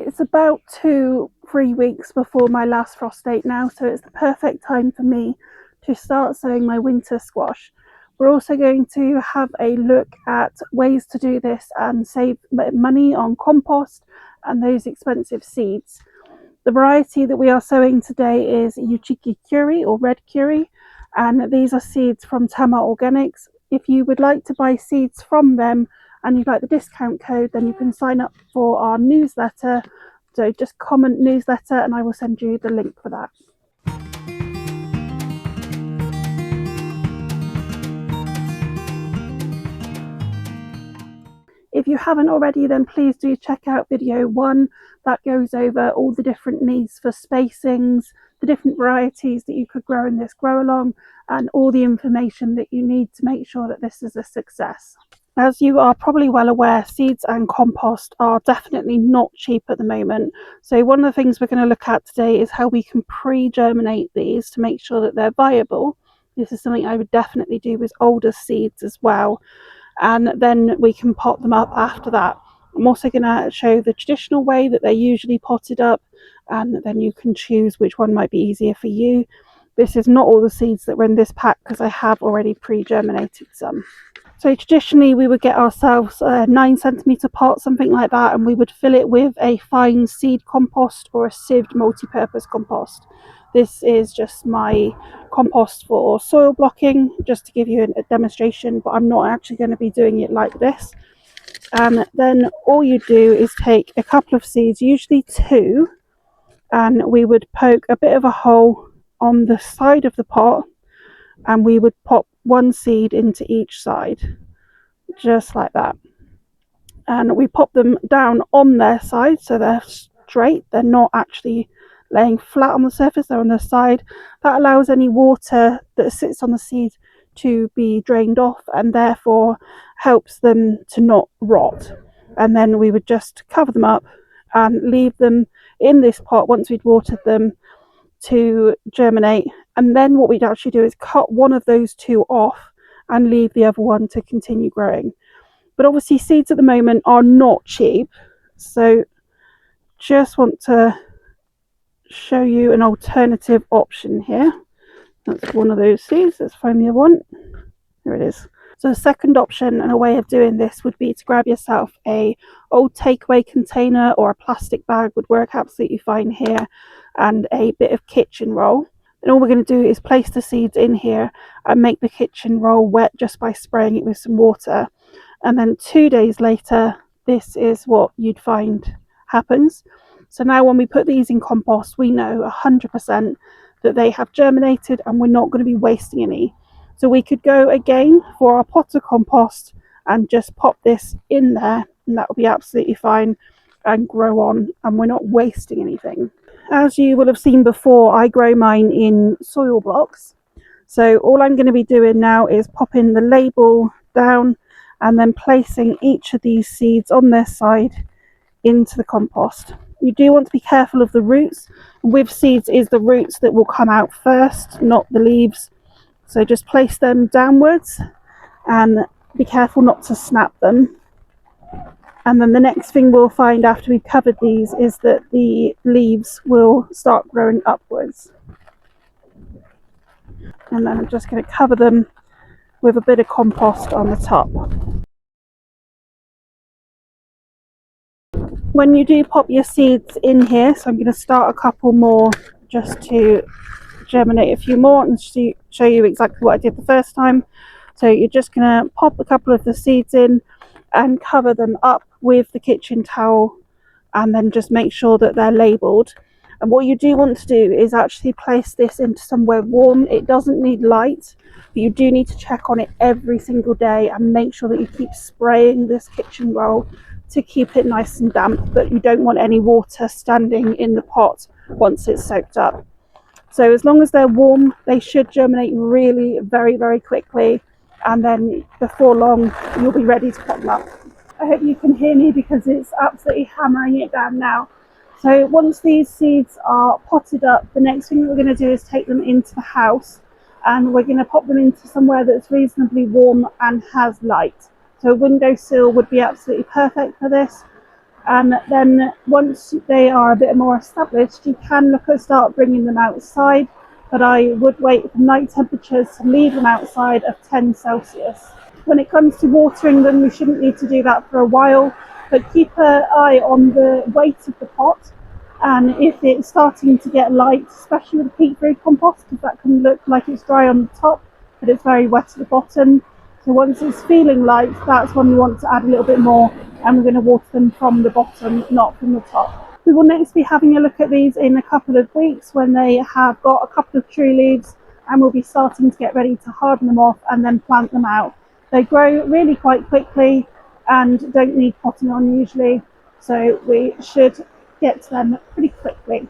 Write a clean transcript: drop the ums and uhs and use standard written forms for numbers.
It's about 2-3 weeks before my last frost date now, so it's the perfect time for me to start sowing my winter squash. We're also going to have a look at ways to do this and save money on compost and those expensive seeds. The variety that we are sowing today is Yuchiki Curry or Red Curry, and these are seeds from Tama Organics. If you would like to buy seeds from them and you'd like the discount code, then you can sign up for our newsletter. So just comment newsletter and I will send you the link for that. If you haven't already, then please do check out video 1 that goes over all the different needs for spacings, the different varieties that you could grow in this grow along, and all the information that you need to make sure that this is a success. As you are probably well aware, seeds and compost are definitely not cheap at the moment. So one of the things we're going to look at today is how we can pre-germinate these to make sure that they're viable. This is something I would definitely do with older seeds as well. And then we can pot them up after that. I'm also going to show the traditional way that they're usually potted up, and then you can choose which one might be easier for you. This is not all the seeds that were in this pack because I have already pre-germinated some. So traditionally we would get ourselves a 9cm pot, something like that, and we would fill it with a fine seed compost or a sieved multi-purpose compost. This is just my compost for soil blocking, just to give you a demonstration, but I'm not actually going to be doing it like this. And then all you do is take a couple of seeds, usually 2, and we would poke a bit of a hole on the side of the pot, and we would pop 1 seed into each side, just like that. And we pop them down on their side so they're straight, they're not actually laying flat on the surface, they're on the side. That allows any water that sits on the seed to be drained off and therefore helps them to not rot. And then we would just cover them up and leave them in this pot once we'd watered them to germinate. And then what we'd actually do is cut one of those 2 off and leave the other one to continue growing. But obviously seeds at the moment are not cheap, so just want to show you an alternative option here. That's one of those seeds. Let's find the other one. Here it is. So the second option and a way of doing this would be to grab yourself a old takeaway container, or a plastic bag would work absolutely fine here, and a bit of kitchen roll. And all we're going to do is place the seeds in here and make the kitchen roll wet just by spraying it with some water. And then 2 days later, this is what you'd find happens. So now when we put these in compost, we know 100% that they have germinated and we're not going to be wasting any. So we could go again for our pot of compost and just pop this in there, and that will be absolutely fine and grow on, and we're not wasting anything. As you will have seen before, I grow mine in soil blocks. So all I'm going to be doing now is popping the label down and then placing each of these seeds on their side into the compost. You do want to be careful of the roots. With seeds is the roots that will come out first, not the leaves. So just place them downwards and be careful not to snap them. And then the next thing we'll find after we've covered these is that the leaves will start growing upwards. And then I'm just going to cover them with a bit of compost on the top. When you do pop your seeds in here, so I'm going to start a couple more just to germinate a few more and show you exactly what I did the first time. So you're just going to pop a couple of the seeds in and cover them up with the kitchen towel, and then just make sure that they're labelled. And what you do want to do is actually place this into somewhere warm. It doesn't need light, but you do need to check on it every single day and make sure that you keep spraying this kitchen roll to keep it nice and damp, but you don't want any water standing in the pot once it's soaked up. So as long as they're warm, they should germinate really very, very quickly, and then before long you'll be ready to pop them up. I hope you can hear me because it's absolutely hammering it down now. So once these seeds are potted up, the next thing we're going to do is take them into the house, and we're going to pop them into somewhere that's reasonably warm and has light. So a windowsill would be absolutely perfect for this. And then once they are a bit more established, you can look at start bringing them outside, but I would wait for night temperatures to leave them outside of 10 Celsius. When it comes to watering them, you shouldn't need to do that for a while, but keep an eye on the weight of the pot, and if it's starting to get light, especially with the peat food compost, because that can look like it's dry on the top but it's very wet at the bottom. So once it's feeling light, that's when we want to add a little bit more, and we're going to water them from the bottom, not from the top. We will next be having a look at these in a couple of weeks when they have got a couple of true leaves, and we'll be starting to get ready to harden them off and then plant them out. They grow really quite quickly and don't need potting on usually, so we should get to them pretty quickly.